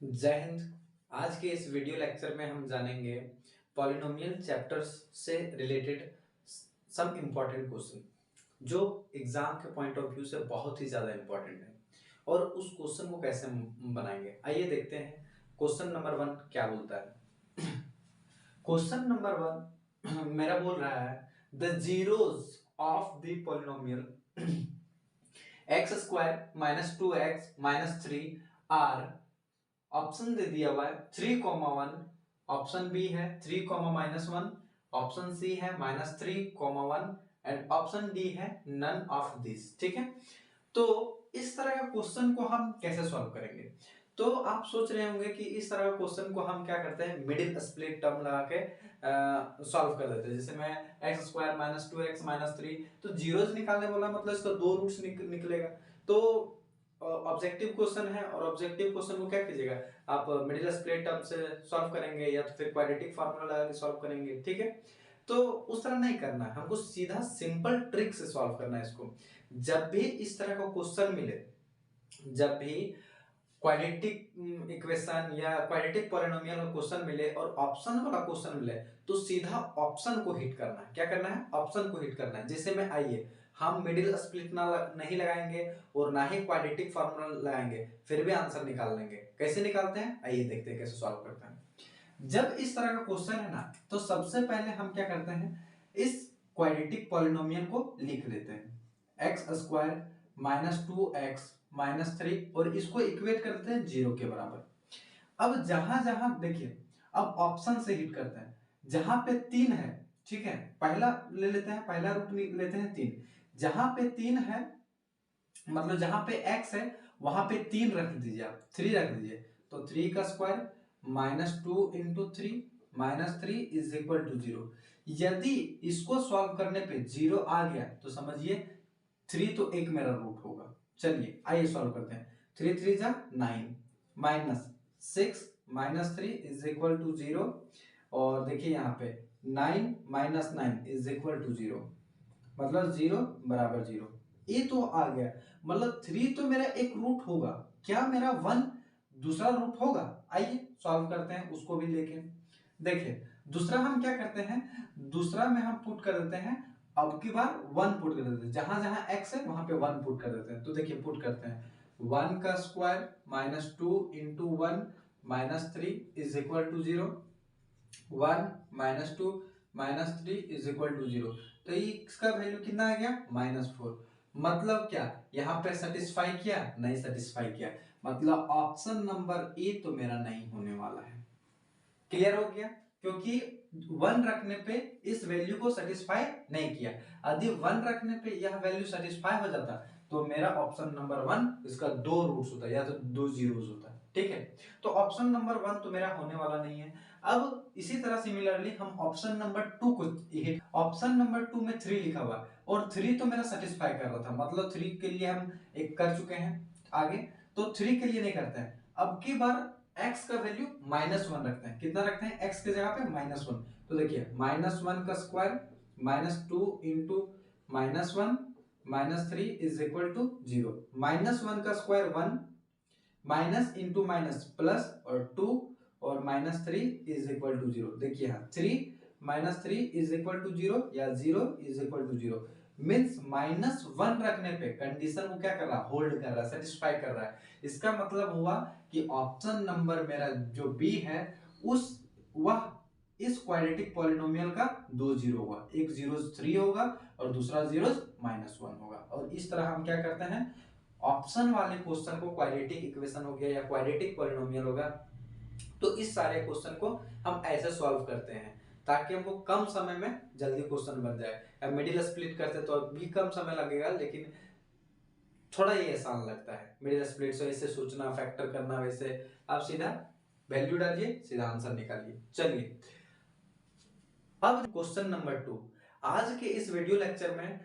जय हिंद। आज के इस वीडियो लेक्चर में हम जानेंगे पॉलिनोमियल चैप्टर्स से रिलेटेड सम इम्पॉर्टेंट क्वेश्चन जो एग्जाम के पॉइंट ऑफ व्यू से बहुत ही ज़्यादा इम्पॉर्टेंट है और उस क्वेश्चन को कैसे हम बनाएंगे। आइए देखते हैं क्वेश्चन नंबर 1 क्या बोलता है। क्वेश्चन नंबर 1 मेरा बोल रहा है the zeros of the polynomial x square minus 2x minus 3 or. Option दे दिया हुआ है 3,1, ऑप्शन बी है 3,-1, ऑप्शन सी है -3,1 एंड ऑप्शन डी है नन ऑफ दिस। ठीक है, तो इस तरह का क्वेश्चन को हम कैसे सॉल्व करेंगे। तो आप सोच रहे होंगे कि इस तरह का क्वेश्चन को हम क्या करते हैं, मिडिल स्प्लिट टर्म लगा के सॉल्व कर देते हैं। जैसे मैं x square minus 2x minus 3, तो जीरोज निकालने बोला मतलब इसका दो रूट्स निकलेगा। तो ऑब्जेक्टिव क्वेश्चन है और ऑब्जेक्टिव क्वेश्चन को क्या कीजिएगा, आप मिडिल स्प्लिट टर्म से सॉल्व करेंगे या तो फिर क्वाड्रेटिक फार्मूला लगा के सॉल्व करेंगे। ठीक है, तो उस तरह नहीं करना है, हमको सीधा सिंपल ट्रिक से सॉल्व करना है इसको। जब भी इस तरह का क्वेश्चन मिले, जब भी क्वाड्रेटिक इक्वेशन या क्वाड्रेटिक पॉलिनोमियल का क्वेश्चन मिले और ऑप्शन वाला क्वेश्चन मिले, तो सीधा ऑप्शन को हिट करना है। क्या करना है, ऑप्शन को हिट करना है। जैसे में आइए हम मिडिल स्प्लिट नहीं लगाएंगे और ना ही क्वाड्रेटिक फार्मूला लगाएंगे, फिर भी आंसर निकाल लेंगे। कैसे निकालते हैं, आइए देखते हैं कैसे सॉल्व करते हैं। जब इस तरह का क्वेश्चन है ना, तो सबसे पहले हम क्या करते हैं, इस क्वाड्रेटिक पॉलिनोमियल को लिख लेते हैं। X square minus 2x minus 3 और इसको इक्वेट करते हैं 0 के बराबर। अब जहां जहां देखिए, अब ऑप्शन से हिट करते हैं। जहां पे 3 है, ठीक है, पहला ले लेते हैं, पहला रूट लेते हैं 3। जहां पे 3 है मतलब जहां पे x है वहां पे 3 रख दीजिए, आप 3 रख दीजिए। तो 3 का square minus 2 into 3 minus 3 is equal to 0। यदि इसको सॉल्व करने पे 0 आ गया तो समझिए 3 तो एक मेरा रूट होगा। चलिए आइए सॉल्व करते हैं। 3 3 जा 9 minus 6 minus 3 is equal to 0। और देखिए यहाँ पे 9 माइनस 9 इज इक्वल टू 0, मतलब 0 बराबर 0। ये तो आ गया, मतलब 3 तो मेरा एक रूट होगा, क्या मेरा 1 दूसरा रूट होगा। आइए सॉल्व करते हैं उसको भी लेके। देखिए दूसरा हम क्या करते हैं, दूसरा में हम पुट कर देते हैं, अब की बार 1 पुट कर देते हैं। जहां जहां x है वहां पे 1 पुट कर देते हैं। तो देखिए पुट करते हैं 1 का square minus 2 into 1 minus 3 is equal to 0। 1 minus 2 minus 3 is equal to 0। तो इसका वैल्यू कितना आ गया, -4। मतलब क्या, यहाँ पे सेटिस्फाई किया, नहीं सेटिस्फाई किया, मतलब ऑप्शन नंबर ए तो मेरा नहीं होने वाला है। क्लियर हो गया, क्योंकि 1 रखने पे इस वैल्यू को सेटिस्फाई नहीं किया। यदि 1 रखने पे यह वैल्यू सेटिस्फाई हो जाता तो मेरा ऑप्शन नंबर 1 इसका 2 रूट्स होता या तो 2 जीरोस होता। ठीक है, तो ऑप्शन नंबर 1 तो मेरा होने वाला नहीं है। अब इसी तरह सिमिलरली हम ऑप्शन नंबर 2 को हिट, ऑप्शन नंबर 2 में 3 लिखा हुआ और 3 तो मेरा सेटिस्फाई कर रहा था, मतलब 3 के लिए हम एक कर चुके हैं। आगे तो 3 के लिए नहीं करते हैं। अब की बार x का वैल्यू -1 रखते हैं। कितना रखते हैं, x की जगह पे -1। तो देखिए -1 का square -2 into -1 -3 is equal to 0। -1 का square 1, minus into minus plus और 2 और -3 इज इक्वल टू 0। देखिए यहाँ 3 -3 इज इक्वल टू 0 या 0 इज इक्वल टू 0 मीन्स -1 रखने पे कंडीशन को क्या कर रहा है, होल्ड कर रहा है, सेटिस्फाई कर रहा है। इसका मतलब हुआ कि ऑप्शन नंबर मेरा जो बी है उस वह इस क्वाड्रेटिक पॉलिनोमियल का 2 जीरो होगा, एक जीरो 3 होगा और दूसरा जीरो -1 होगा। और इस तरह हम क्या करते हैं, ऑप्शन वाले क्वेश्चन को, क्वाड्रेटिक इक्वेशन हो गया या क्वाड्रेटिक पॉलिनोमियल होगा, तो इस सारे क्वेश्चन को हम ऐसे सॉल्व करते हैं ताकि हमको कम समय में जल्दी क्वेश्चन बन जाए। अब मिडिल स्प्लिट करते तो भी कम समय लगेगा, लेकिन थोड़ा ये आसान लगता है मिडिल स्प्लिट से। ऐसे सोचना, फैक्टर करना, वैसे आप सीधा वैल्यू डालिए, सीधा आंसर निकालिए। चलिए अब क्वेश्चन नंबर 2। आज के इस वीडियो लेक्चर में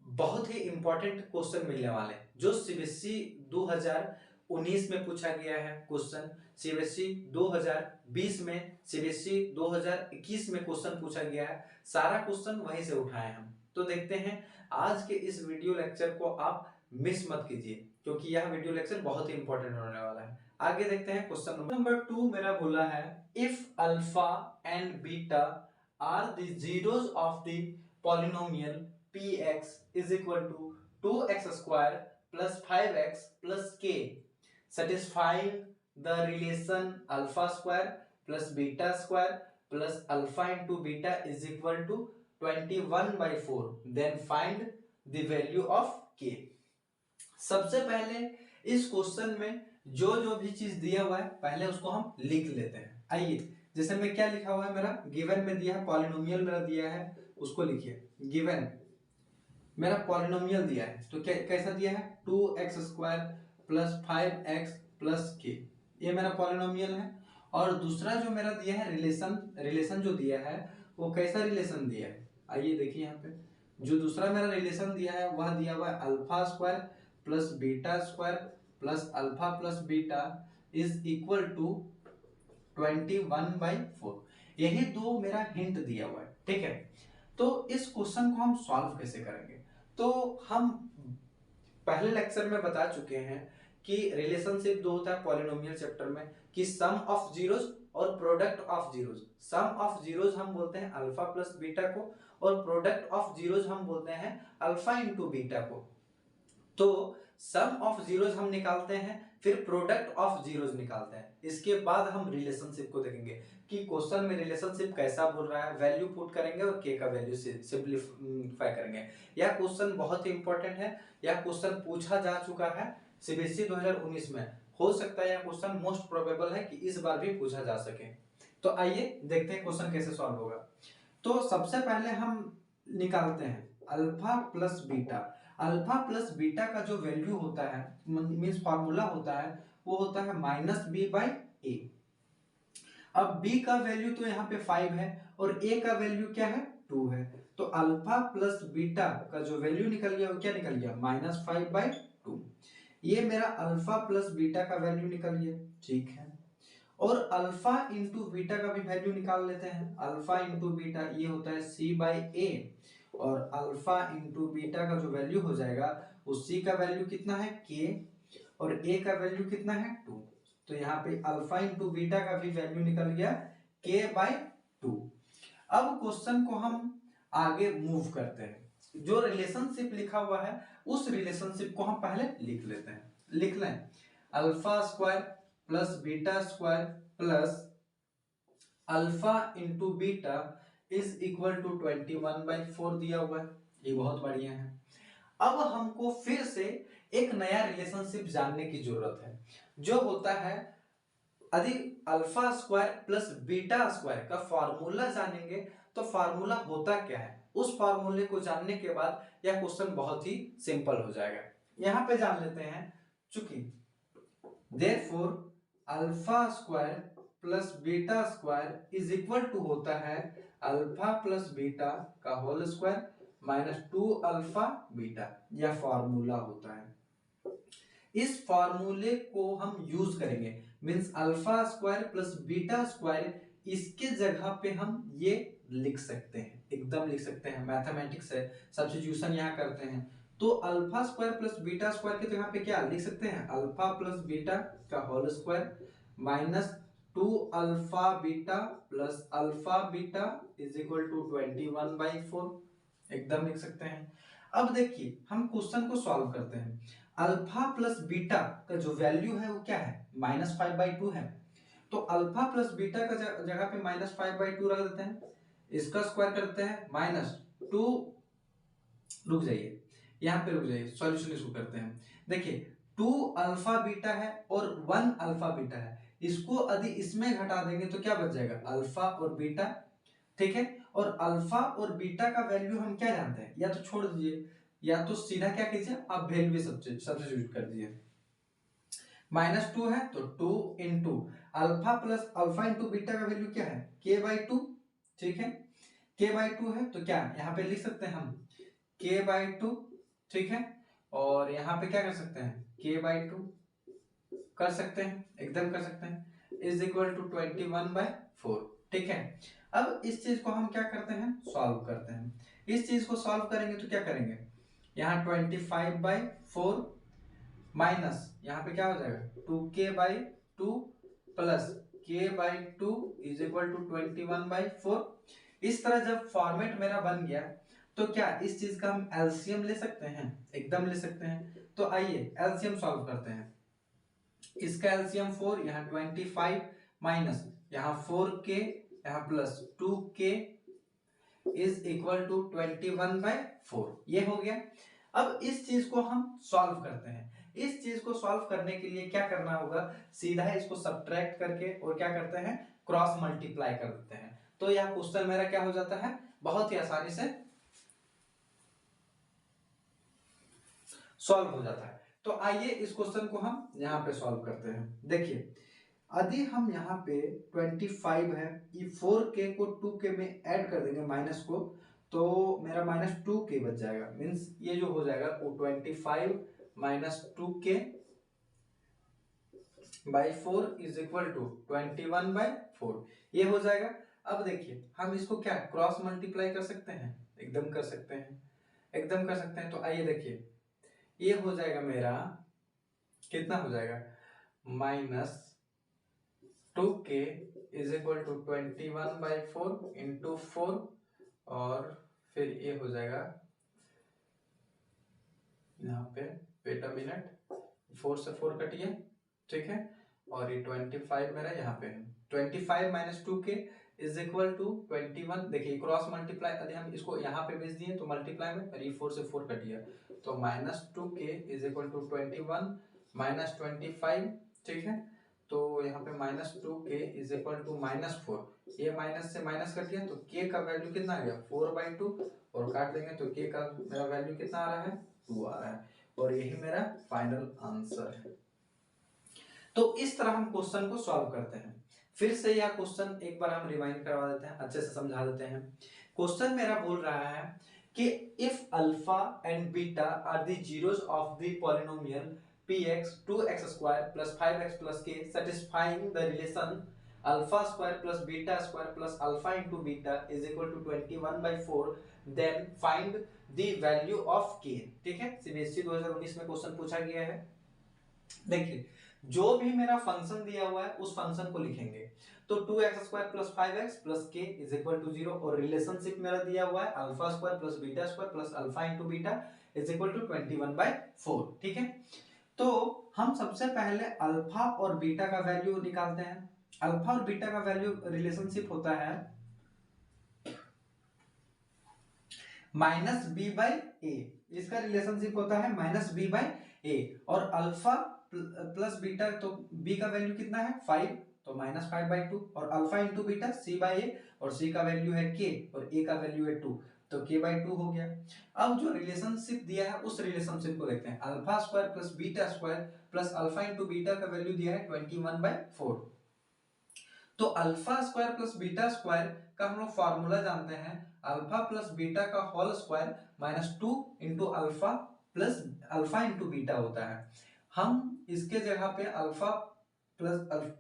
बहुत ही इंपॉर्टेंट क्वेश्चन मिलने वाले हैं जो सीबीएसई 2019 में पूछा गया है क्वेश्चन, सीबीएसई 2020 में, सीबीएसई 2021 में क्वेश्चन पूछा गया है। सारा क्वेश्चन वहीं से उठाए हम। तो देखते हैं आज के इस वीडियो लेक्चर को आप मिस मत कीजिए, क्योंकि यह वीडियो लेक्चर बहुत ही इंपॉर्टेंट होने वाला है। आगे देखते हैं क्वेश्चन नंबर 2 मेरा बोला है if alpha and beta are the zeros of the polynomial px is equal to 2x square plus 5x plus k satisfying the relation alpha square plus beta square plus alpha into beta is equal to 21/4 then find the value of k। सबसे पहले इस question में जो जो भी चीज दिया हुआ है पहले उसको हम लिख लेते हैं। आइए, जैसे मैं क्या लिखा हुआ है, मेरा गिवन में दिया है पॉलिनोमियल मेरा दिया है, उसको लिखिए। गिवन मेरा पॉलिनोमियल दिया है तो कैसा दिया है 2x² plus 5x plus k, ये मेरा पॉलिनोमियल है। और दूसरा जो मेरा दिया है रिलेशन जो दिया है वो कैसा रिलेशन दिया है, आइए देखिए यहाँ पे जो दूसरा मेरा रिलेशन दिया है वह दिया हुआ है alpha square plus beta square plus alpha plus beta is equal to 21/4। यही दो मेरा हिंट दिया हुआ है, ठीक है। तो इस क्वेश्चन को हम सॉल्व कैसे करेंगे, तो हम पहले लेक्चर में बता चुके हैं कि रिलेशनशिप दो होता है पॉलिनोमियल चैप्टर में कि सम ऑफ जीरोस और product of zeros. Sum of zeros हम बोलते हैं अल्फा प्लस बीटा को और प्रोडक्ट ऑफ जीरोस हम बोलते हैं अल्फा इंटू बीटा को। तो सम ऑफ जीरोस हम निकालते हैं, फिर प्रोडक्ट ऑफ जीरोस निकालते हैं, इसके बाद हम रिलेशनशिप को देखेंगे कि क्वेश्चन में रिलेशनशिप कैसा बोल रहा है, वैल्यू पुट करेंगे और के का वैल्यू सिंपलीफाई करेंगे। यह क्वेश्चन बहुत ही इंपॉर्टेंट है, यह क्वेश्चन पूछा जा चुका है सीबीएसई 2019 में, हो सकता है यह क्वेश्चन मोस्ट प्रोबेबल है कि इस बार भी पूछा जा सके। तो आइए देखते हैं क्वेश्चन कैसे सॉल्व होगा। तो सबसे पहले हम निकालते हैं alpha plus beta. Alpha plus beta का जो वैल्यू होता है मींस फार्मूला होता है वो होता है -b/a। अब b का वैल्यू तो यहाँ पे 5 है और a का वैल्यू क्या है 2 है, तो अल्फा प्लस बीटा का जो वैल्यू निकल गया वो क्या निकल गया -5/2। ये मेरा अल्फा प्लस बीटा का वैल्यू निकल गया, ठीक है। और अल्फा इंटू बीटा का भी वैल्यू निकाल लेते हैं। अल्फा इंटू बीटा ये होता है c/a और अल्फा इंटू बीटा का जो वैल्यू हो जाएगा उस c का वैल्यू कितना है k और a का वैल्यू कितना है 2। तो यहाँ पे अल्फा इंटू बीटा का भी वैल्यू निकल गया k/2। अब क्वेश्चन को हम आगे मूव करते हैं, जो रिलेशनशिप लिखा हुआ है उस रिलेशनशिप को हम पहले लिख लेते हैं। लिख लें alpha square plus beta square plus alpha into beta is equal to 21/4 दिया हुआ है, ये बहुत बढ़िया है। अब हमको फिर से एक नया रिलेशनशिप जानने की जरूरत है, जो होता है यदि alpha square plus beta square का फॉर्मूला जानेंगे तो फॉर्मूला होता क्या है, उस फॉर्मूले को जानने के बाद यह क्वेश्चन बहुत ही सिंपल हो जाएगा। यहां पे जान लेते हैं, चूंकि therefore alpha square plus beta square is equal to होता है अल्फा प्लस बीटा का whole square minus 2 alpha beta, यह फॉर्मूला होता है। इस फॉर्मूले को हम यूज करेंगे, means alpha square plus beta square, इसके जगह पे हम ये लिख सकते हैं, एकदम लिख सकते हैं, मैथमेटिक्स है, सब्स्टिट्यूशन यहाँ करते हैं। तो alpha square plus beta square की जगह पे क्या लिख सकते हैं, अल्फा प्लस बीटा का whole square minus 2 alpha beta plus alpha beta is equal to 21/4, एकदम लिख सकते हैं। अब देखिए हम क्वेश्चन को सॉल्व करते हैं। अल्फा प्लस बीटा का जो वैल्यू है वो क्या है -5/2 है, तो अल्फा प्लस बीटा का जगह पे -5/2 रख देते हैं, इसका स्क्वायर करते हैं -2, रुक जाइए यहाँ पे रुक जाइए, सॉल्यूशन इसको करते हैं। देखिए 2 अल्फा बीटा है और 1 अल्फा बीटा है, इसको यदि इसमें घटा देंगे तो क्या बच जाएगा अल्फा और बीटा, ठीक है। और अल्फा और बीटा का वैल्यू हम क्या जानते हैं, या तो छोड़ दीजिए या तो सीधा क्या कीजिए आप वैल्यू सब्स्टिट्यूट कर दीजिए। -2 है तो 2 into alpha plus alpha into beta का वैल्यू क्या है k/2, ठीक है। k/2 है तो क्या यहाँ पे लिख सकते हैं हम k/2, ठीक है। और यहाँ पे क्या कर सकते हैं k/2 कर सकते हैं, एकदम कर सकते हैं, इज इक्वल टू 21/4, ठीक है। अब इस चीज को हम क्या करते हैं सॉल्व करते हैं। इस चीज को सॉल्व करेंगे तो क्या करेंगे, यहाँ 25/4 माइनस यहाँ पे क्या हो जाएगा 2k/2 two plus k by two is equal to 21/4। इस तरह जब फॉर्मेट मेरा बन गया तो क्या इस चीज का हम एलसीएम ले सकते हैं? एकदम ले सकते हैं। तो आइए एलसीएम सॉल्व करते हैं। इसका एलसीएम 4, यहाँ 25 माइनस यहाँ 4k यहाँ plus 2k is equal to 21/4। ये हो गया। अब इस चीज को हम सॉल्व करते हैं। इस चीज को सॉल्व करने के लिए क्या करना होगा, सीधा इसको सब्ट्रैक्ट करके और क्या करते हैं, क्रॉस मल्टीप्लाई कर देते हैं। तो यह क्वेश्चन मेरा क्या हो जाता है, बहुत ही आसानी से सॉल्व हो जाता है। तो आइए इस क्वेश्चन को हम यहाँ पे सॉल्व करते हैं। देखिए यदि हम यहाँ पे 25 है, ये 4k को 2k में ऐड कर देंगे माइनस को, तो मेरा माइनस 2k बच जाएगा। मीन्स ये जो हो जाएगा वो 25 minus 2k by 4 is equal to 21/4 ये हो जाएगा। अब देखिए हम इसको क्या क्रॉस मल्टीप्लाई कर सकते हैं? एकदम कर सकते हैं, एकदम कर सकते हैं। तो आइए देखिए ये हो जाएगा मेरा, कितना हो जाएगा, minus 2k is equal to 21/4 into 4 और फिर ये हो जाएगा यहाँ पे, वेट अ मिनट, 4 से 4 कटिए, ठीक है, और ये 25 मेरा यहाँ पे है। 25 minus 2k is equal to 21। देखिए क्रॉस मल्टीप्लाई, यदि हम इसको यहाँ पे भेज दिए तो मल्टीप्लाई में, और ये 4 से 4 कटिए, तो minus 2k is equal to 21 minus 25, ठीक है। तो यहाँ पे minus 2k is equal to minus 4, ये माइनस से माइनस कट गया तो k का वैल्यू कितना आ गया, 4/2, और काट देंगे तो k का मेरा वैल्यू कितना आ रहा है, 2 आ रहा है, और यही मेरा फाइनल आंसर है। तो इस तरह हम क्वेश्चन को सॉल्व करते हैं। फिर से यह क्वेश्चन एक बार हम रिवाइंड करवा देते हैं, अच्छे से समझा देते हैं। क्वेश्चन मेरा बोल रहा है कि if alpha and beta are the zeros of the polynomial px 2x square plus 5x plus k satisfying the relation alpha square plus beta square plus alpha into beta is equal to 21/4, then find the value of k। ठीक है, CBSE 2019 में question पूछा गया है। देखिए जो भी मेरा फंक्शन दिया हुआ है उस फंक्शन को लिखेंगे। तो 2x square plus 5x plus k is equal to 0, और रिलेशनशिप मेरा दिया हुआ है alpha square plus beta square plus alpha into beta is equal to 21/4। ठीक है, तो हम सबसे पहले अल्फा और बीटा का वैल्यू निकालते हैं। अल्फा और बीटा का वैल्यू रिलेशनशिप होता है माइनस बी बाई ए, इसका रिलेशनशिप होता है माइनस बी बाई ए, और अल्फा प्लस बीटा, तो बी का वैल्यू कितना है 5, तो -5/2, और alpha into beta C by A, और सी का वैल्यू है के और ए का वैल्यू है 2, तो k/2 हो गया। अब जो रिलेशनशिप दिया है उस रिलेशनशिप को देखते हैं। Alpha square plus beta square plus alpha into beta का वैल्यू दिया है 21/4। तो alpha square plus beta square का हम लोग फॉर्मूला जानते हैं, अल्फा प्लस बीटा का whole square -2 into alpha plus alpha into beta होता है। हम इसके जगह पे alpha plus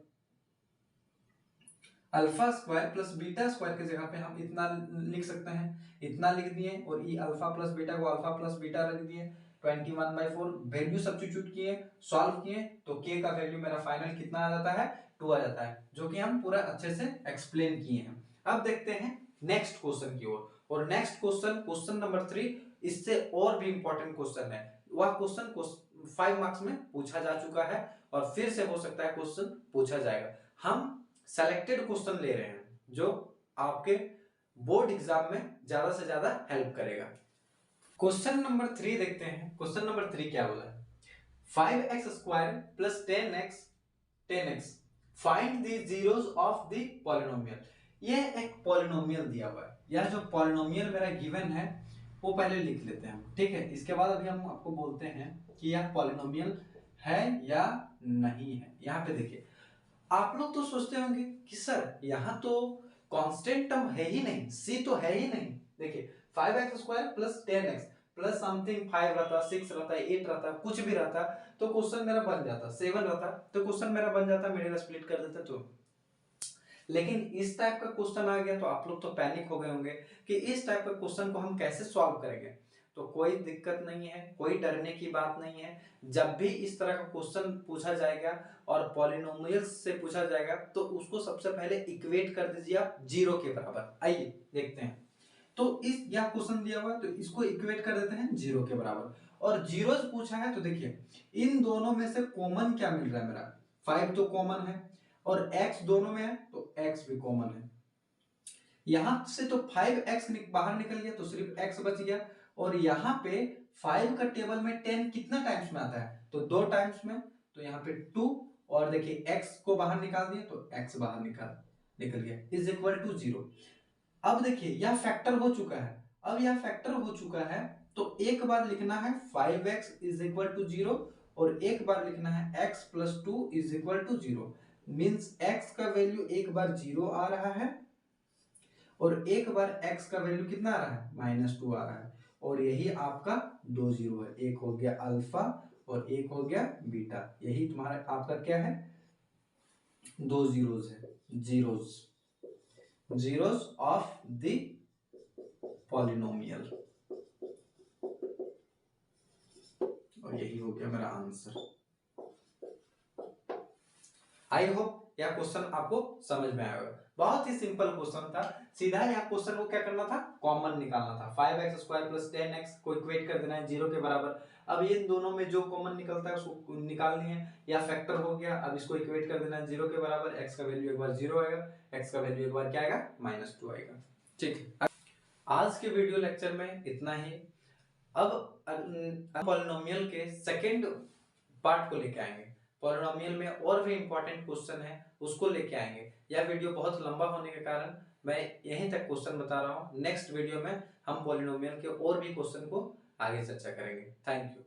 alpha square plus beta square की जगह पे हम इतना लिख सकते हैं, इतना लिख दिए, और ये अल्फा प्लस बीटा को अल्फा प्लस बीटा रख दिए, 21/4 वैल्यू सब्स्टिट्यूट किए, सॉल्व किए, तो k का वैल्यू मेरा फाइनल कितना आ जाता है, 2 आ जाता है, जो कि हम पूरा अच्छे से एक्सप्लेन किए हैं। अब देखते हैं नेक्स्ट क्वेश्चन की ओर, और नेक्स्ट क्वेश्चन, क्वेश्चन नंबर 3, इससे और भी इंपॉर्टेंट क्वेश्चन है। वह क्वेश्चन 5 मार्क्स में पूछा जा चुका है और फिर से हो सकता है क्वेश्चन पूछा जाएगा। हम सेलेक्टेड क्वेश्चन ले रहे हैं जो आपके बोर्ड एग्जाम में ज्यादा से ज्यादा हेल्प करेगा। क्वेश्चन नंबर 3 देखते हैं। क्वेश्चन नंबर 3 क्या बोला है, 5x square plus 10x find the zeros of the polynomial. ये एक पॉलिनोमियल दिया हुआ है, यह जो पॉलिनोमियल मेरा गिवन है वो पहले लिख लेते हैं, ठीक है। इसके बाद अभी हम आपको बोलते हैं कि यह पॉलिनोमियल है या नहीं है। यहाँ पे देखिए, आप लोग तो सोचते होंगे कि सर यहाँ तो कांस्टेंट टर्म है ही नहीं, c तो है ही नहीं। देखिए 5x square plus 10x plus something 5 रहता, 6 रहता, 8 रहता, कुछ भी रहता तो क्वेश्चन मेरा बन जाता, 7 रहता तो क्वेश्चन मेरा बन जाता, मिडिल स्प्लिट कर देते तो। लेकिन इस टाइप का क्वेश्चन आ गया तो आप लोग तो पैनिक हो गए होंगे कि इस टाइप का क्वेश्चन को हम कैसे सॉल्व करेंगे। तो कोई दिक्कत नहीं है, कोई डरने की बात नहीं है। जब भी इस तरह का क्वेश्चन पूछा जाएगा और पॉलिनोमियल्स से पूछा जाएगा तो उसको सबसे पहले इक्वेट कर दीजिए आप जीरो के बराबर। आइए देखते हैं। तो इस यह क्वेश्चन दिया हुआ है तो इसको इक्वेट कर देते हैं जीरो के बराबर। और जीरोस पूछा है तो देखिए इन दोनों में से कॉमन क्या मिल रहा है मेरा, 5 तो कॉमन है और x दोनों में है तो x भी कॉमन है। यहां से तो 5x बाहर निकल गया तो सिर्फ x बच गया। और यहाँ पे 5 का टेबल में 10 कितना टाइम्स में आता है, तो 2 टाइम्स में, तो यहाँ पे 2। और देखिए x को बाहर निकाल दिया तो x बाहर निकल गया इज इक्वल टू 0। अब देखिए यह फैक्टर हो चुका है। अब यह फैक्टर हो चुका है तो एक बार लिखना है 5x इज इक्वल टू 0 और एक बार लिखना है x plus 2 is equal to 0। Means x का वैल्यू एक बार 0 आ रहा है और एक बार x का वैल्यू कितना आ रहा है, -2 आ रहा है। और यही आपका 2 जीरो है, एक हो गया अल्फा और एक हो गया बीटा। यही तुम्हारा आपका क्या है, 2 जीरोस है, जीरोस ऑफ द पॉलिनोमियल। और यही हो गया मेरा आंसर। आई होप यह क्वेश्चन आपको समझ में आएगा। बहुत ही सिंपल क्वेश्चन था। सीधा यह क्वेश्चन को क्या करना था, कॉमन निकालना था। 5x स्क्वायर प्लस 10x को इक्वेट कर देना है 0 के बराबर। अब ये दोनों में जो कॉमन निकलता है उसको निकालनी है। या फैक्टर हो गया, अब इसको इक्वेट कर देना है 0 के बराबर। x का वैल्यू एक बार 0 आएगा, x का वैल्यू एक बार क्या आएगा, -2 आएगा। ठीक है, आज के वीडियो लेक्चर में इतना ही। अब पॉलिनोमियल के सेकंड पार्ट को लेके आएंगे। पॉलिनोमियल में और भी इंपॉर्टेंट क्वेश्चन है उसको लेके आएंगे। यह वीडियो बहुत लंबा होने के कारण मैं यहीं तक क्वेश्चन बता रहा हूँ। नेक्स्ट वीडियो में हम पॉलिनोमियल के और भी क्वेश्चन को आगे चर्चा करेंगे। Thank you.